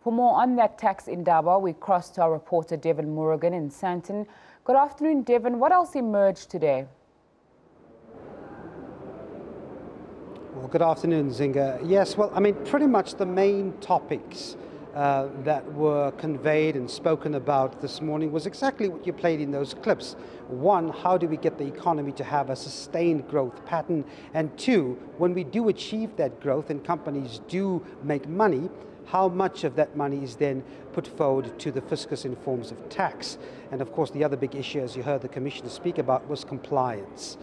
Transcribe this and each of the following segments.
For more on that Tax Indaba, we cross to our reporter Devin Morrigan in Sandton. Good afternoon, Devin. What else emerged today? Well, good afternoon, Zinga. Yes, well, I mean, pretty much the main topics that were conveyed and spoken about this morning was exactly what you played in those clips. One, how do we get the economy to have a sustained growth pattern? And two, when we do achieve that growth and companies do make money, how much of that money is then put forward to the fiscus in forms of tax? And of course, the other big issue, as you heard the Commissioner speak about, was compliance.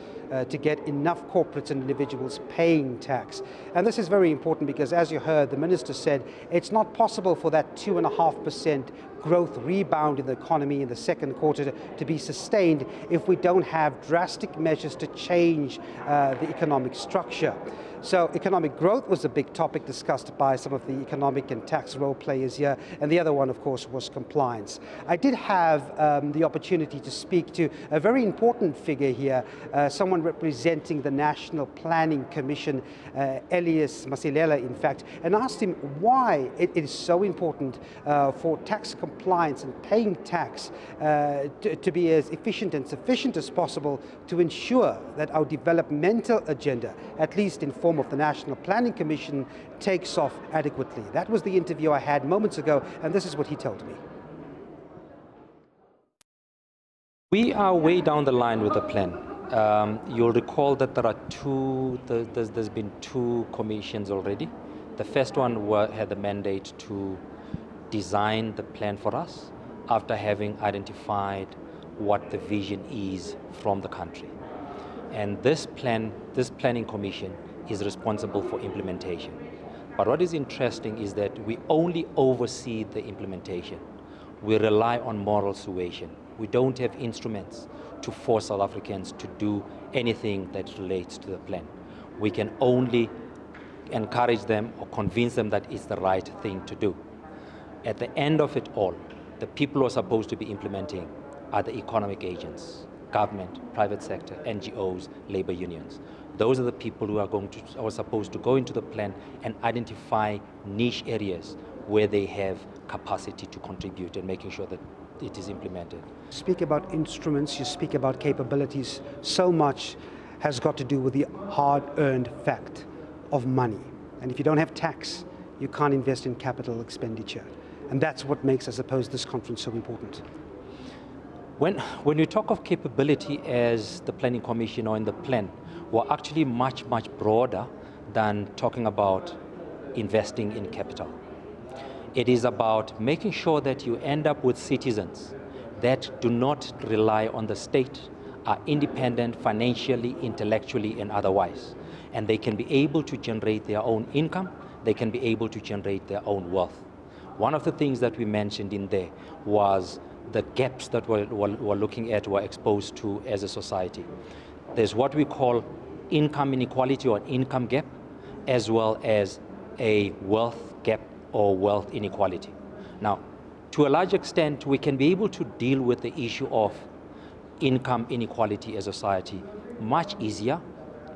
To get enough corporates and individuals paying tax. And this is very important because, as you heard, the Minister said it's not possible for that 2.5% growth rebound in the economy in the second quarter to be sustained if we don't have drastic measures to change the economic structure. So economic growth was a big topic discussed by some of the economic and tax role players here, and the other one, of course, was compliance. I did have the opportunity to speak to a very important figure here, someone representing the National Planning Commission, Elias Masilela, in fact, and asked him why it is so important for tax compliance and paying tax to be as efficient and sufficient as possible to ensure that our developmental agenda, at least in form of the National Planning Commission, takes off adequately. That was the interview I had moments ago, and this is what he told me. We are way down the line with the plan. You'll recall that there's been two commissions already. The first one had the mandate to design the plan for us after having identified what the vision is from the country. And this planning commission is responsible for implementation. But what is interesting is that we only oversee the implementation. We rely on moral suasion. We don't have instruments to force South Africans to do anything that relates to the plan. We can only encourage them or convince them that it's the right thing to do. At the end of it all, the people who are supposed to be implementing are the economic agents, government, private sector, NGOs, labor unions. Those are the people who are supposed to go into the plan and identify niche areas where they have capacity to contribute and making sure that it is implemented. You speak about instruments, you speak about capabilities. So much has got to do with the hard-earned fact of money. And if you don't have tax, you can't invest in capital expenditure. And that's what makes, I suppose, this conference so important. When you talk of capability as the Planning Commission or in the plan, we're actually much broader than talking about investing in capital. It is about making sure that you end up with citizens that do not rely on the state, are independent financially, intellectually, and otherwise. And they can be able to generate their own income, they can be able to generate their own wealth. One of the things that we mentioned in there was the gaps that we're looking at, we're exposed to as a society. There's what we call income inequality or an income gap, as well as a wealth gap or wealth inequality. Now, to a large extent, we can be able to deal with the issue of income inequality as a society much easier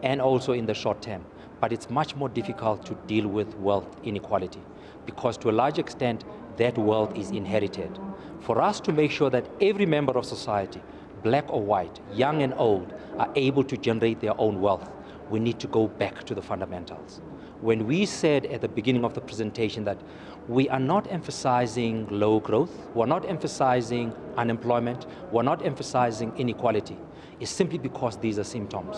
and also in the short term. But it's much more difficult to deal with wealth inequality because to a large extent, that wealth is inherited. For us to make sure that every member of society, black or white, young and old, are able to generate their own wealth, we need to go back to the fundamentals. When we said at the beginning of the presentation that we are not emphasizing low growth, we're not emphasizing unemployment, we're not emphasizing inequality, it's simply because these are symptoms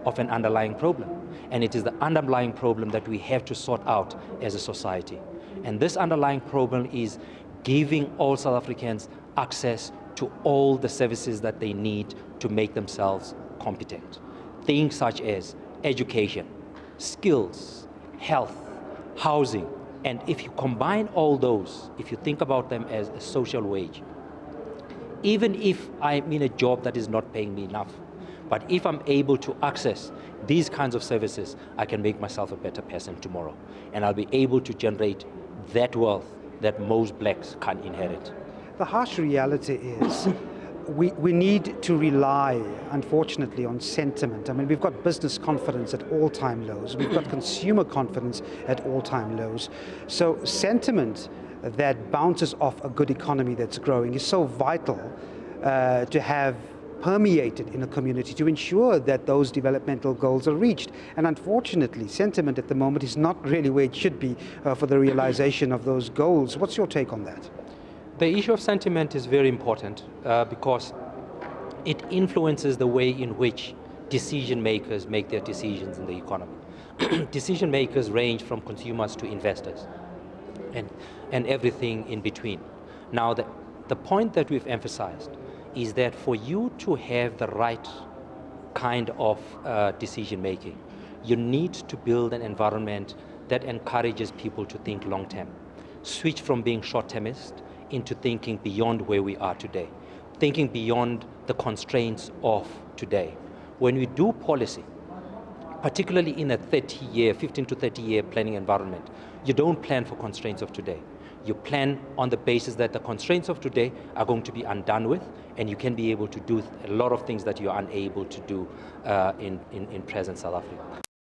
of an underlying problem. And it is the underlying problem that we have to sort out as a society. And this underlying problem is giving all South Africans access to all the services that they need to make themselves competent. Things such as education, skills, health, housing, and if you combine all those, if you think about them as a social wage, even if I'm in a job that is not paying me enough, but if I'm able to access these kinds of services, I can make myself a better person tomorrow. And I'll be able to generate that wealth that most blacks can't inherit. The harsh reality is we need to rely, unfortunately, on sentiment. I mean, we've got business confidence at all-time lows. We've got consumer confidence at all-time lows. So sentiment that bounces off a good economy that's growing is so vital to have permeated in a community to ensure that those developmental goals are reached. And unfortunately, sentiment at the moment is not really where it should be for the realization of those goals. What's your take on that? The issue of sentiment is very important because it influences the way in which decision makers make their decisions in the economy. Decision makers range from consumers to investors and everything in between. Now, the point that we've emphasized is that for you to have the right kind of decision making, you need to build an environment that encourages people to think long term, switch from being short-termist into thinking beyond where we are today, thinking beyond the constraints of today. When we do policy, particularly in a 15 to 30-year planning environment, you don't plan for constraints of today. You plan on the basis that the constraints of today are going to be undone with, and you can be able to do a lot of things that you're unable to do in present South Africa.